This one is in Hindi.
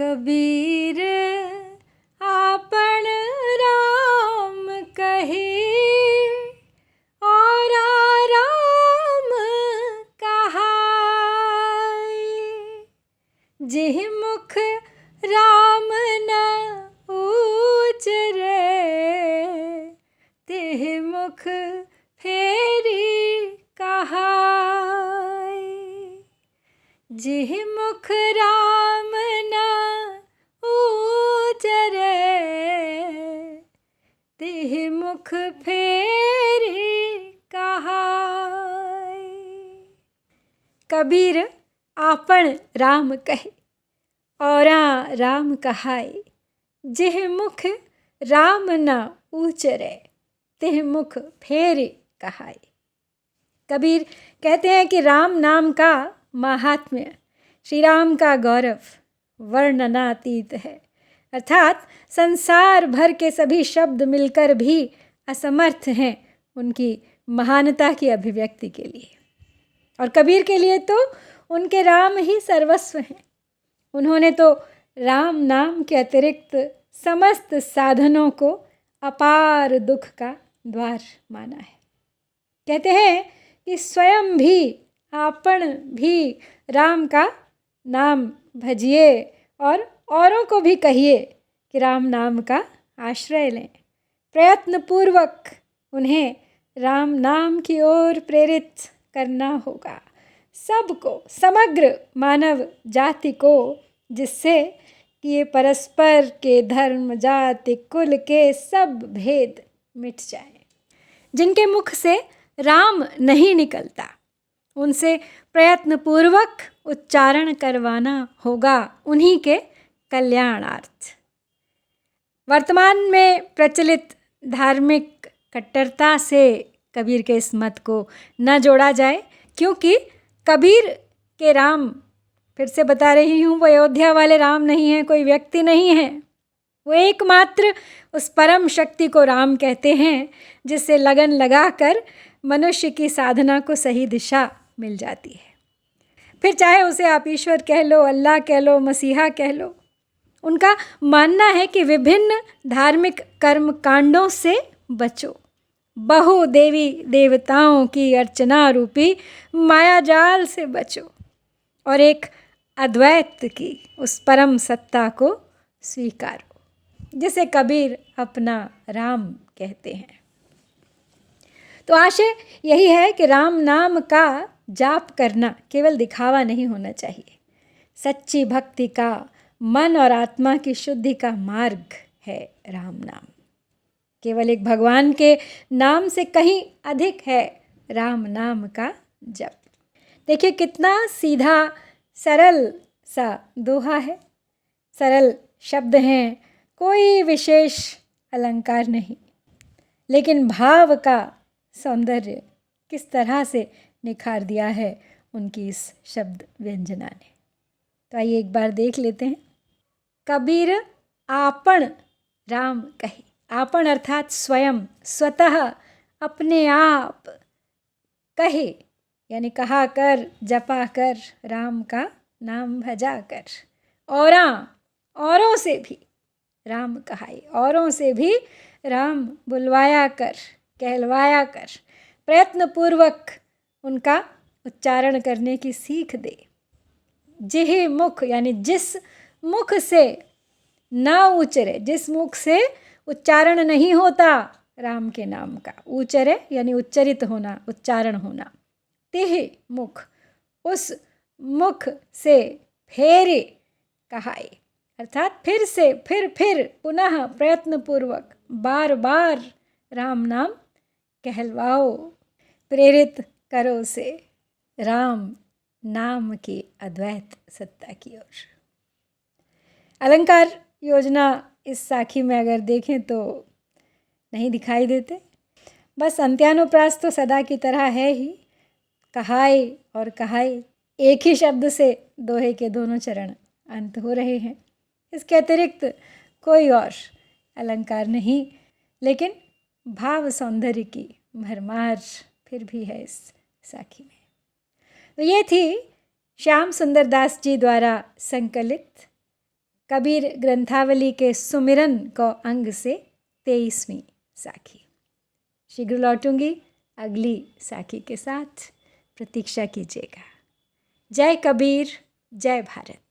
कबीर आपन राम कहे, और राम कहाए। जिह मुख राम न उचरे, तिह मुख फेरी कहाए। जिह मुख राम न उचरे, तिह मुख फेरी कहाए। कबीर आपन राम कहे, औरा राम कहाए। जिह मुख राम न उचरे, तिह मुख फेरी कहाए। कबीर कहते हैं कि राम नाम का महात्म्य, श्री राम का गौरव वर्णनातीत है। अर्थात संसार भर के सभी शब्द मिलकर भी असमर्थ हैं उनकी महानता की अभिव्यक्ति के लिए। और कबीर के लिए तो उनके राम ही सर्वस्व हैं। उन्होंने तो राम नाम के अतिरिक्त समस्त साधनों को अपार दुख का द्वार माना है। कहते हैं कि स्वयं भी आपन भी राम का नाम भजिए और औरों को भी कहिए कि राम नाम का आश्रय लें। प्रयत्न पूर्वक उन्हें राम नाम की ओर प्रेरित करना होगा, सबको, समग्र मानव जाति को, जिससे कि ये परस्पर के धर्म, जाति, कुल के सब भेद मिट जाएं। जिनके मुख से राम नहीं निकलता, उनसे प्रयत्न पूर्वक उच्चारण करवाना होगा उन्हीं के कल्याणार्थ। वर्तमान में प्रचलित धार्मिक कट्टरता से कबीर के इस मत को न जोड़ा जाए, क्योंकि कबीर के राम, फिर से बता रही हूँ, वो अयोध्या वाले राम नहीं हैं, कोई व्यक्ति नहीं है। वो एकमात्र उस परम शक्ति को राम कहते हैं जिससे लगन लगाकर मनुष्य की साधना को सही दिशा मिल जाती है। फिर चाहे उसे आप ईश्वर कह लो, अल्लाह कह लो, मसीहा कह लो। उनका मानना है कि विभिन्न धार्मिक कर्म कांडों से बचो, बहु देवी देवताओं की अर्चना रूपी माया जाल से बचो और एक अद्वैत की उस परम सत्ता को स्वीकारो, जिसे कबीर अपना राम कहते हैं। तो आशय यही है कि राम नाम का जाप करना केवल दिखावा नहीं होना चाहिए। सच्ची भक्ति का, मन और आत्मा की शुद्धि का मार्ग है राम नाम। केवल एक भगवान के नाम से कहीं अधिक है राम नाम का जप। देखिए कितना सीधा सरल सा दोहा है, सरल शब्द हैं, कोई विशेष अलंकार नहीं, लेकिन भाव का सौंदर्य किस तरह से निखार दिया है उनकी इस शब्द व्यंजना ने। तो आइए एक बार देख लेते हैं। कबीर आपन राम कहे। आपन अर्थात स्वयं, स्वतः, अपने आप, कहे यानी कहा कर, जपा कर, राम का नाम भजा कर, औरों से भी राम कहाई, औरों से भी राम बुलवाया कर, कहलवाया कर, प्रयत्न पूर्वक उनका उच्चारण करने की सीख दे। जिह मुख यानी जिस मुख से ना उचरे, जिस मुख से उच्चारण नहीं होता राम के नाम का, उचरे यानी उच्चरित होना, उच्चारण होना, तिह मुख, उस मुख से फेरे कहाए, अर्थात फिर से, फिर पुनः प्रयत्न पूर्वक बार बार राम नाम कहलवाओ, प्रेरित करो से राम नाम की अद्वैत सत्ता की ओर। अलंकार योजना इस साखी में अगर देखें तो नहीं दिखाई देते, बस अंत्यानुप्रास तो सदा की तरह है ही। कहाए और कहाए एक ही शब्द से दोहे के दोनों चरण अंत हो रहे हैं। इसके अतिरिक्त कोई और अलंकार नहीं, लेकिन भाव सौंदर्य की भरमार फिर भी है इस साखी में। तो ये थी श्याम सुंदर दास जी द्वारा संकलित कबीर ग्रंथावली के सुमिरन को अंग से 23वीं साखी। शीघ्र लौटूंगी अगली साखी के साथ, प्रतीक्षा कीजिएगा। जय कबीर, जय भारत।